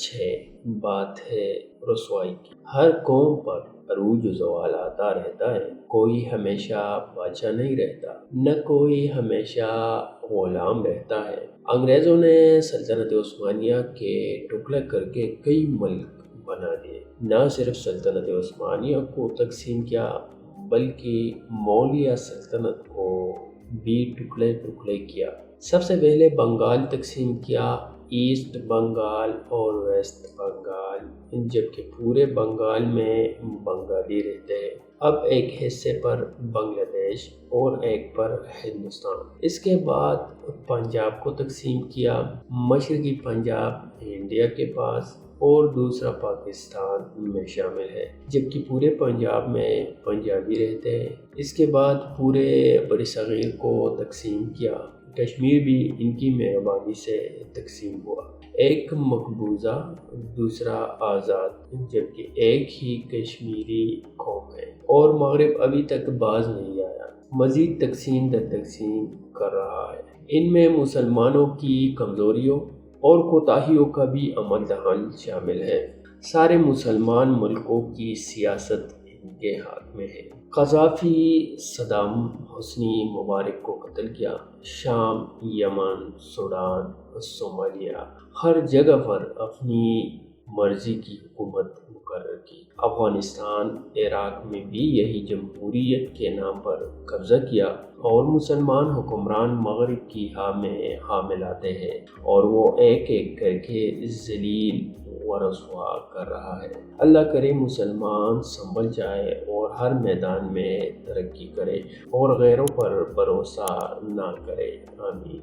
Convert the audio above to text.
سچ ہے، بات ہے رسوائی کی۔ ہر قوم پر عروج و زوال آتا رہتا ہے، کوئی ہمیشہ بادشاہ نہیں رہتا، نہ کوئی ہمیشہ غلام رہتا ہے۔ انگریزوں نے سلطنت عثمانیہ کے ٹکڑے کر کے کئی ملک بنا دیے۔ نہ صرف سلطنت عثمانیہ کو تقسیم کیا بلکہ مغلیہ سلطنت کو بھی ٹکڑے ٹکڑے کیا۔ سب سے پہلے بنگال تقسیم کیا، ایسٹ بنگال اور ویسٹ بنگال، جبکہ پورے بنگال میں بنگالی رہتے ہیں۔ اب ایک حصے پر بنگلہ دیش اور ایک پر ہندوستان۔ اس کے بعد پنجاب کو تقسیم کیا، مشرقی پنجاب انڈیا کے پاس اور دوسرا پاکستان میں شامل ہے، جبکہ پورے پنجاب میں پنجابی رہتے ہیں۔ اس کے بعد پورے برصغیر کو تقسیم کیا، کشمیر بھی ان کی مہربانی سے تقسیم ہوا، ایک مقبوضہ دوسرا آزاد، جبکہ ایک ہی کشمیری قوم ہے، اور مغرب ابھی تک باز نہیں آیا، مزید تقسیم در تقسیم کر رہا ہے۔ ان میں مسلمانوں کی کمزوریوں اور کوتاہیوں کا بھی عمل دخل شامل ہے۔ سارے مسلمان ملکوں کی سیاست ان کے ہاتھ میں ہے۔ قذافی صدام حسنی مبارک کو قتل کیا، شام، یمن، سوڈان، صومالیہ، ہر جگہ پر اپنی مرضی کی حکومت مقرر کی۔ افغانستان، عراق میں بھی یہی جمہوریت کے نام پر قبضہ کیا، اور مسلمان حکمران مغرب کی ہاں ملاتے ہیں، اور وہ ایک ایک کر کے ذلیل و رسوا کر رہا ہے۔ اللہ کرے مسلمان سنبھل جائے اور ہر میدان میں ترقی کرے اور غیروں پر بھروسہ نہ کرے۔ آمین۔